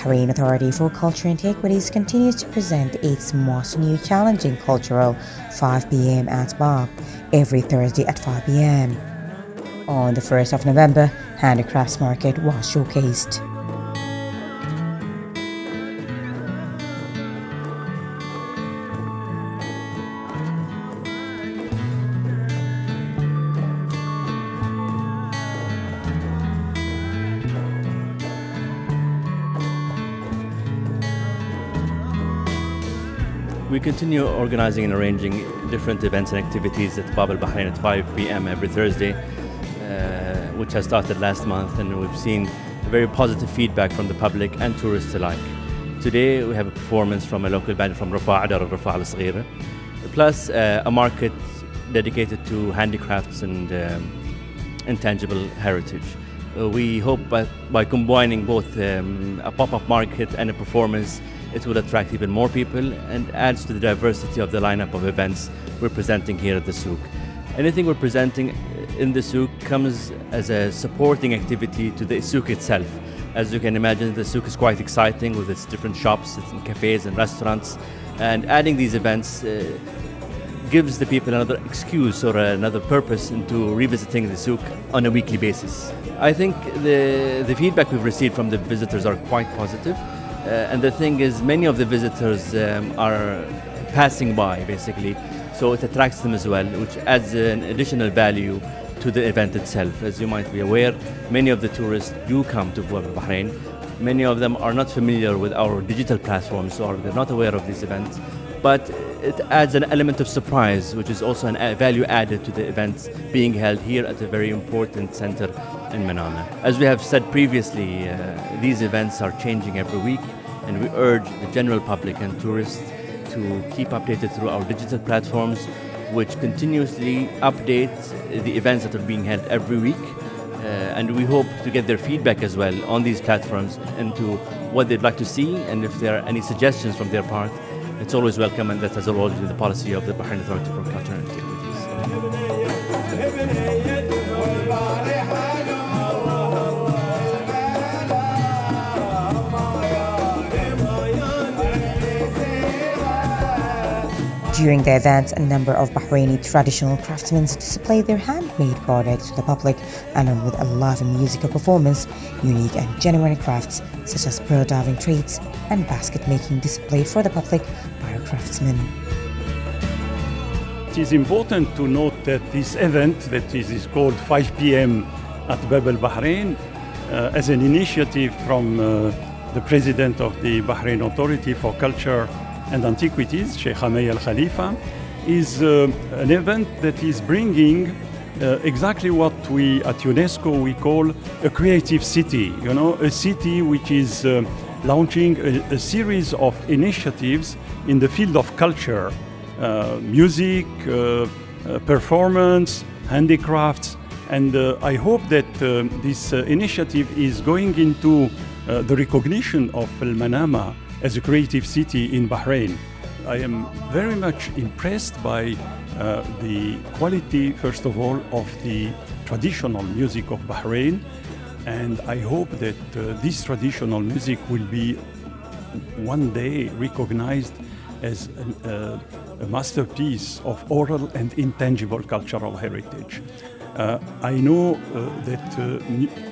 Bahrain Authority for Culture and Antiquities continues to present its most new challenging cultural 5 p.m. at Bab every Thursday at 5 p.m. On the 1st of November, Handicrafts Market was showcased. We continue organizing and arranging different events and activities at Bab al-Bahrain at 5 p.m. every Thursday, which has started last month, and we've seen very positive feedback from the public and tourists alike. Today we have a performance from a local band from Rafah, Dar al-Rafah al-Saghira, plus a market dedicated to handicrafts and intangible heritage. We hope by combining both a pop-up market and a performance, it will attract even more people and adds to the diversity of the lineup of events we're presenting here at the souk. Anything we're presenting in the souk comes as a supporting activity to the souk itself. As you can imagine, the souk is quite exciting with its different shops and cafes and restaurants, and adding these events gives the people another excuse or another purpose into revisiting the souk on a weekly basis. I think the feedback we've received from the visitors are quite positive. And the thing is, many of the visitors are passing by, basically, so it attracts them as well, which adds an additional value to the event itself. As you might be aware, many of the tourists do come to Bahrain. Many of them are not familiar with our digital platforms, or they're not aware of these events, but it adds an element of surprise, which is also a value added to the events being held here at a very important center in Manama. As we have said previously, these events are changing every week, and we urge the general public and tourists to keep updated through our digital platforms, which continuously update the events that are being held every week. And we hope to get their feedback as well on these platforms into what they'd like to see, and if there are any suggestions from their part, it's always welcome, and that has always been the policy of the Bahrain Authority for Culture and Antiquities. During the event, a number of Bahraini traditional craftsmen display their handmade products to the public, along with a live musical performance, unique and genuine crafts such as pearl diving trades and basket making displayed for the public by our craftsmen. It is important to note that this event that is called 5 p.m. at Bab al-Bahrain as an initiative from the President of the Bahrain Authority for Culture and Antiquities, Sheikh Hamay Al Khalifa, is an event that is bringing exactly what we at UNESCO we call a creative city. You know, a city which is launching a series of initiatives in the field of culture, music, performance, handicrafts, and I hope that this initiative is going into the recognition of Al Manama as a creative city in Bahrain. I am very much impressed by the quality, first of all, of the traditional music of Bahrain, and I hope that this traditional music will be one day recognized as a masterpiece of oral and intangible cultural heritage. I know that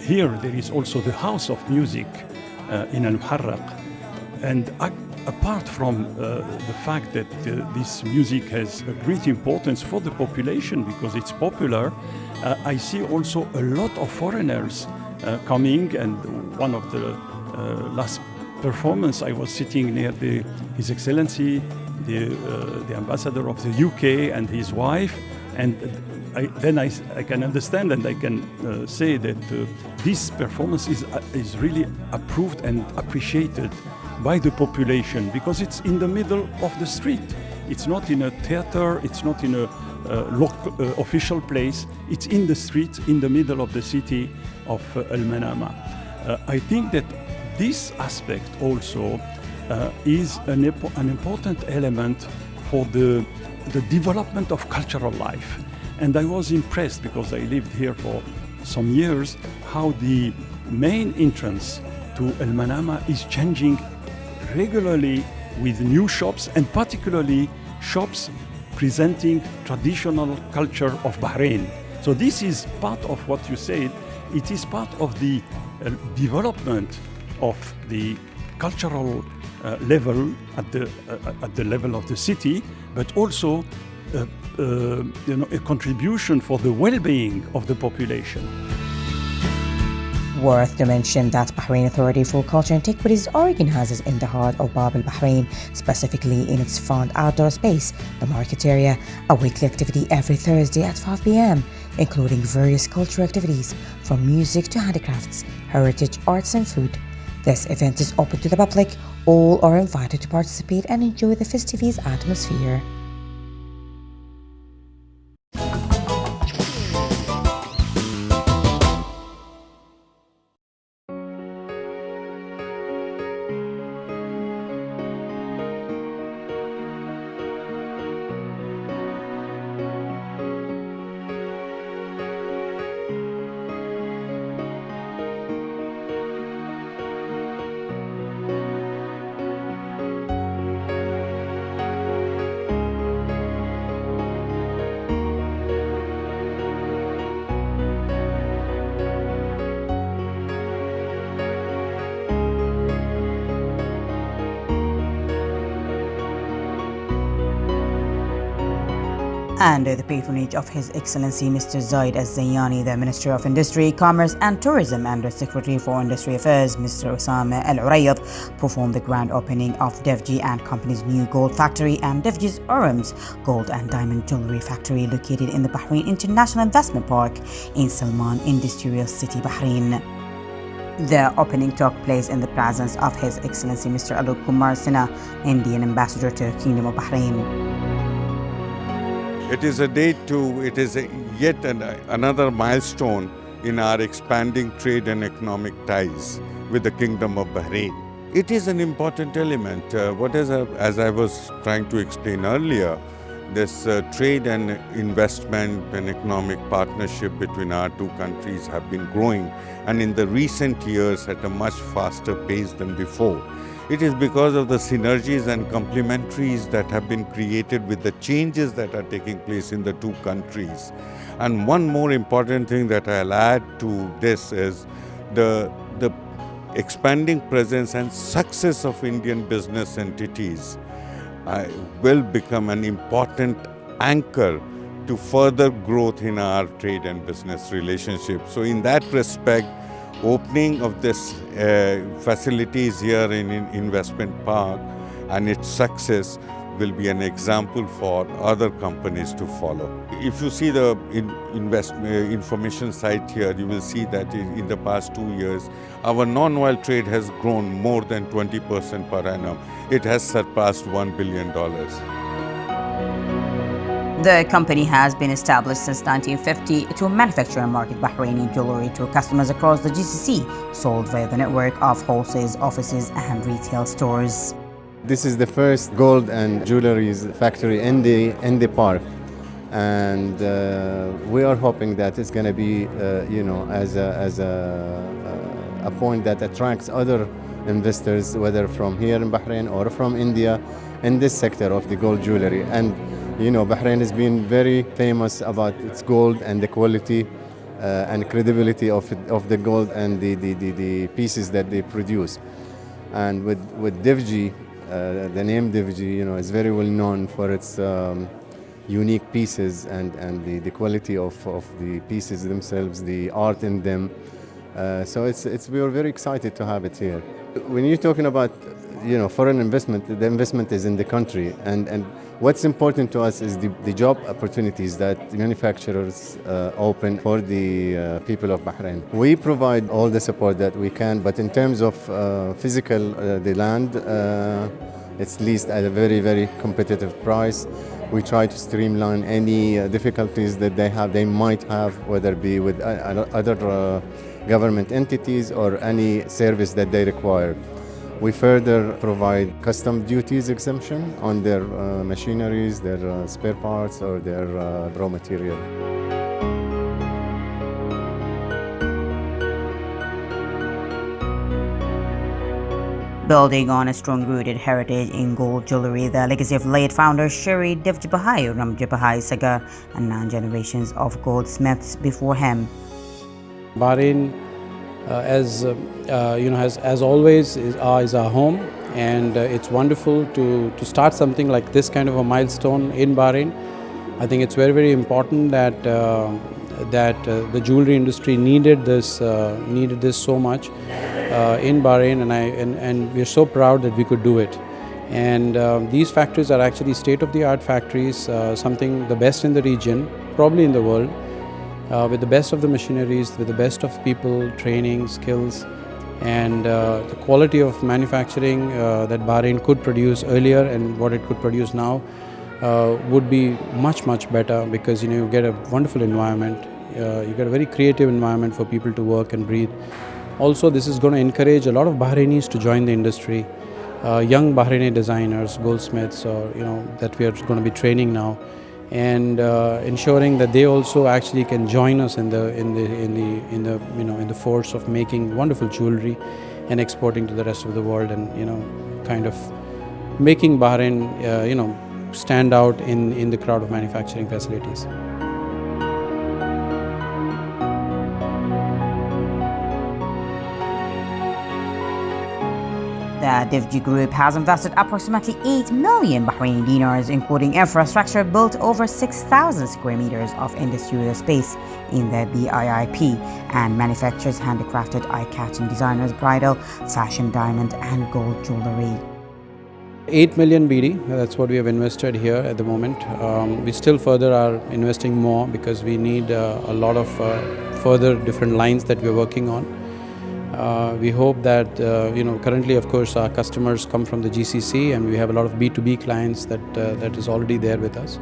here there is also the House of Music in Al-Muharraq. And apart from the fact that this music has a great importance for the population because it's popular, I see also a lot of foreigners coming. And one of the last performance, I was sitting near His Excellency, the ambassador of the UK and his wife, and I can understand and I can say that this performance is really approved and appreciated by the population because it's in the middle of the street. It's not in a theater, it's not in a official place, it's in the street, in the middle of the city of Al Manama. I think that this aspect also is an important element for the development of cultural life. And I was impressed because I lived here for some years how the main entrance to El Manama is changing regularly with new shops, and particularly shops presenting traditional culture of Bahrain. So this is part of what you said. It is part of the development of the cultural level at the level of the city, but also a contribution for the well-being of the population. Worth to mention that Bahrain Authority for Culture and Antiquities organizes in the heart of Bab al Bahrain, specifically in its front outdoor space, the market area, a weekly activity every Thursday at 5 p.m., including various cultural activities from music to handicrafts, heritage arts and food. This event is open to the public. All are invited to participate and enjoy the festivities atmosphere. Under the patronage of His Excellency Mr. Zaid Al-Zayani, the Minister of Industry, Commerce and Tourism, and the Secretary for Industry Affairs, Mr. Osama Al-Urayad, performed the grand opening of DevG and Company's new gold factory and DevG's Orams Gold and Diamond Jewelry Factory located in the Bahrain International Investment Park in Salman Industrial City, Bahrain. The opening took place in the presence of His Excellency Mr. Alok Kumar Sinha, Indian Ambassador to the Kingdom of Bahrain. It is yet another milestone in our expanding trade and economic ties with the Kingdom of Bahrain. It is an important element. As I was trying to explain earlier, this trade and investment and economic partnership between our two countries have been growing, and in the recent years at a much faster pace than before. It is because of the synergies and complementaries that have been created with the changes that are taking place in the two countries. And one more important thing that I'll add to this is the expanding presence and success of Indian business entities will become an important anchor to further growth in our trade and business relationship. So in that respect, opening of this facilities here in Investment Park and its success will be an example for other companies to follow. If you see the information site here, you will see that in the past 2 years, our non-oil trade has grown more than 20% per annum. It has surpassed $1 billion. The company has been established since 1950 to manufacture and market Bahraini jewelry to customers across the GCC, sold via the network of wholesale offices and retail stores. This is the first gold and jewelry factory in the park, and we are hoping that it's going to be, as a point that attracts other investors, whether from here in Bahrain or from India, in this sector of the gold jewelry. And Bahrain has been very famous about its gold and the quality and credibility of the gold and the pieces that they produce. And with DevG, the name DevG, is very well known for its unique pieces and the quality of the pieces themselves, the art in them. So we are very excited to have it here. When you're talking about foreign investment, the investment is in the country, and what's important to us is the job opportunities that manufacturers open for the people of Bahrain. We provide all the support that we can, but in terms of physical, the land, it's leased at a very, very competitive price. We try to streamline any difficulties that they might have, whether it be with other government entities or any service that they require. We further provide custom duties exemption on their machineries, their spare parts, or their raw material. Building on a strong-rooted heritage in gold jewelry, the legacy of late founder Sheri Divji Bahai Ramji Bahai Saga and 9 generations of goldsmiths before him. Bahrain, as always, is our home, and it's wonderful to start something like this kind of a milestone in Bahrain. I think it's very, very important that the jewelry industry needed this so much in Bahrain, and we're so proud that we could do it. And these factories are actually state-of-the-art factories, something the best in the region, probably in the world, with the best of the machineries, with the best of people, training, skills, and the quality of manufacturing that Bahrain could produce earlier and what it could produce now would be much, much better, because you get a wonderful environment, you get a very creative environment for people to work and breathe. Also, this is going to encourage a lot of Bahrainis to join the industry, young Bahraini designers, goldsmiths, or that we are going to be training now, and ensuring that they also actually can join us in the force of making wonderful jewelry and exporting to the rest of the world, and kind of making Bahrain stand out in the crowd of manufacturing facilities. The Divji Group has invested approximately 8 million Bahraini dinars, including infrastructure, built over 6,000 square meters of industrial space in the BIIP, and manufactures handicrafted, eye-catching designers, bridal, fashion, diamond, and gold jewelry. 8 million BD, that's what we have invested here at the moment. We still further are investing more, because we need a lot of further different lines that we're working on. We hope that, currently, of course, our customers come from the GCC, and we have a lot of B2B clients that is already there with us.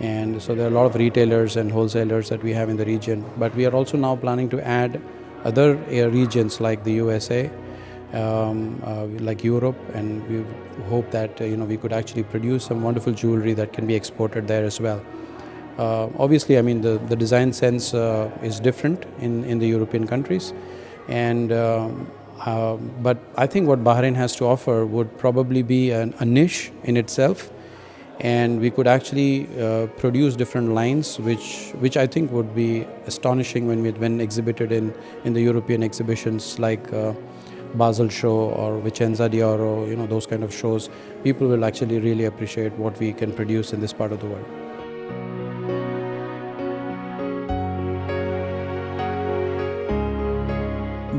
And so there are a lot of retailers and wholesalers that we have in the region. But we are also now planning to add other regions like the USA, like Europe, and we hope that we could actually produce some wonderful jewelry that can be exported there as well. Obviously, I mean, the design sense is different in the European countries. And but I think what Bahrain has to offer would probably be a niche in itself, and we could actually produce different lines, which I think would be astonishing when exhibited in the European exhibitions like Basel show or Vicenza d'Oro, those kind of shows. People will actually really appreciate what we can produce in this part of the world.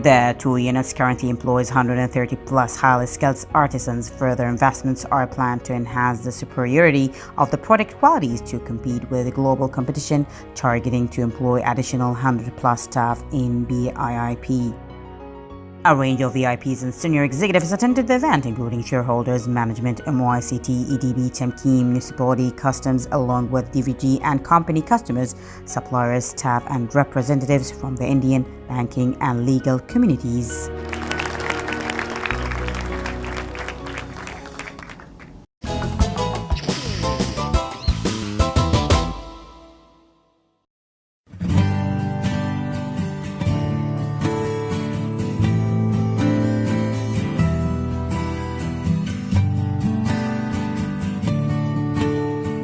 The 2 units currently employs 130 plus highly skilled artisans. Further investments are planned to enhance the superiority of the product qualities to compete with the global competition, targeting to employ additional 100 plus staff in BIIP. A range of VIPs and senior executives attended the event, including shareholders, management, MYCT, EDB, Temkeem, municipality, customs, along with DVG and company customers, suppliers, staff, and representatives from the Indian, banking, and legal communities.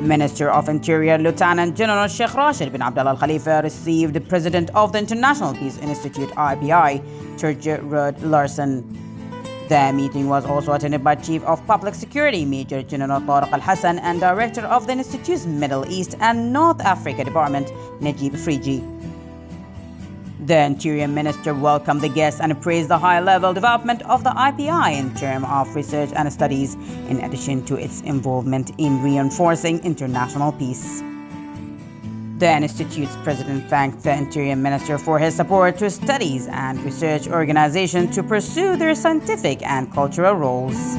Minister of Interior Lieutenant General Sheikh Rashid bin Abdullah Al Khalifa received the President of the International Peace Institute (IPI), Turje Rud Larsen. The meeting was also attended by Chief of Public Security Major General Tariq Al Hassan and Director of the Institute's Middle East and North Africa Department, Najib Friji. The Interior Minister welcomed the guests and praised the high-level development of the IPI in terms of research and studies, in addition to its involvement in reinforcing international peace. The Institute's president thanked the Interior Minister for his support to studies and research organizations to pursue their scientific and cultural roles.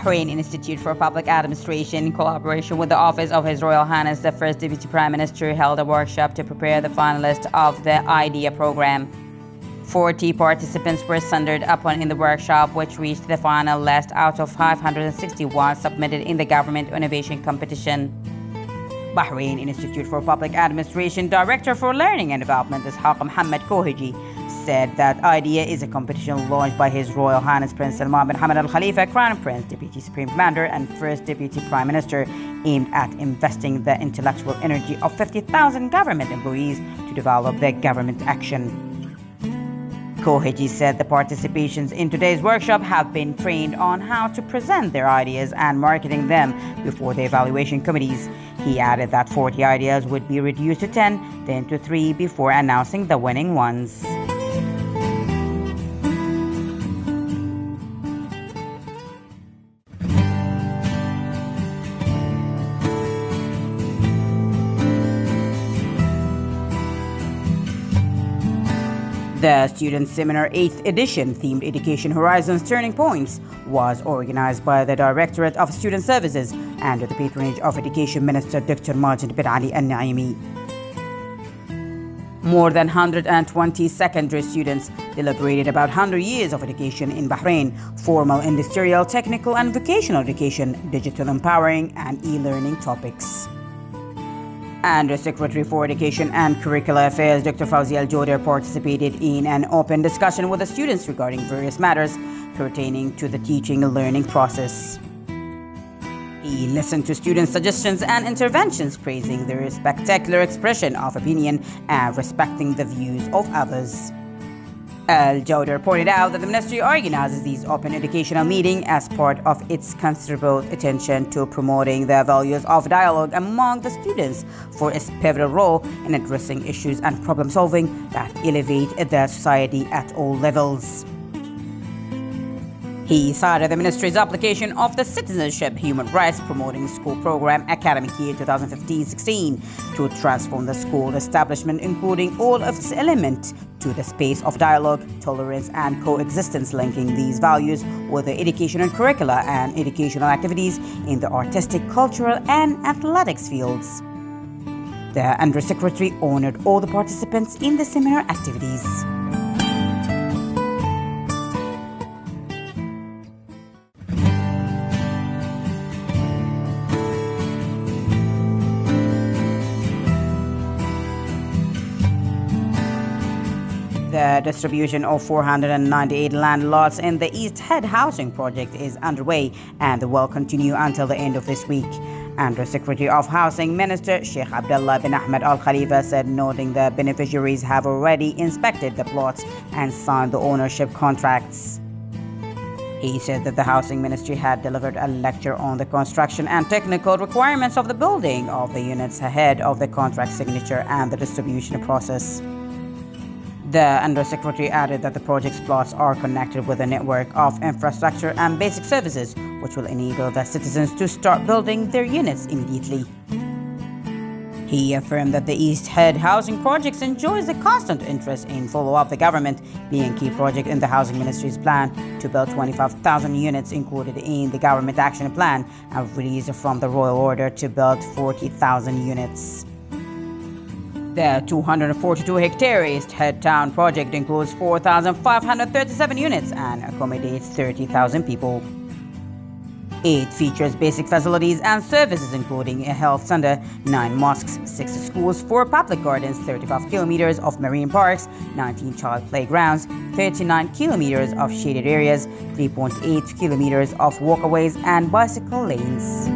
Bahrain Institute for Public Administration, in collaboration with the Office of His Royal Highness the First Deputy Prime Minister, held a workshop to prepare the finalists of the IDEA program. 40 participants were centered upon in the workshop, which reached the final list out of 561 submitted in the Government Innovation Competition. Bahrain Institute for Public Administration Director for Learning and Development, Ishaq Mohammed Kohiji, said that idea is a competition launched by His Royal Highness Prince Salman bin Hamad Al Khalifa, Crown Prince, Deputy Supreme Commander, and First Deputy Prime Minister, aimed at investing the intellectual energy of 50,000 government employees to develop their government action. Kohiji said the participations in today's workshop have been trained on how to present their ideas and marketing them before the evaluation committees. He added that 40 ideas would be reduced to 10, then to 3 before announcing the winning ones. The Student Seminar 8th edition, themed Education Horizons Turning Points, was organized by the Directorate of Student Services under the patronage of Education Minister Dr. Majid bin Ali Al-Naimi. More than 120 secondary students deliberated about 100 years of education in Bahrain: formal, industrial, technical and vocational education, digital empowering and e-learning topics. And Secretary for Education and Curricular Affairs Dr. Fawzi Al-Joder participated in an open discussion with the students regarding various matters pertaining to the teaching and learning process. He listened to students' suggestions and interventions, praising their spectacular expression of opinion and respecting the views of others. Al-Joder pointed out that the ministry organizes these open educational meetings as part of its considerable attention to promoting the values of dialogue among the students for its pivotal role in addressing issues and problem solving that elevate the society at all levels. He cited the ministry's application of the Citizenship Human Rights Promoting School Program academic year 2015-16 to transform the school establishment, including all of its elements, to the space of dialogue, tolerance, and coexistence, linking these values with the education and curricula and educational activities in the artistic, cultural, and athletics fields. The Undersecretary honored all the participants in the seminar activities. The distribution of 498 land lots in the East Head housing project is underway and will continue until the end of this week. Undersecretary of Housing Minister Sheikh Abdullah bin Ahmed Al Khalifa said, noting the beneficiaries have already inspected the plots and signed the ownership contracts. He said that the Housing Ministry had delivered a lecture on the construction and technical requirements of the building of the units ahead of the contract signature and the distribution process. The Undersecretary added that the project's plots are connected with a network of infrastructure and basic services, which will enable the citizens to start building their units immediately. He affirmed that the East Head housing projects enjoys the constant interest in follow-up the government, being a key project in the Housing Ministry's plan to build 25,000 units included in the Government Action Plan and released from the Royal Order to build 40,000 units. The 242-hectare East Head Town project includes 4,537 units and accommodates 30,000 people. It features basic facilities and services including a health center, 9 mosques, 6 schools, 4 public gardens, 35 kilometers of marine parks, 19 child playgrounds, 39 kilometers of shaded areas, 3.8 kilometers of walkways and bicycle lanes.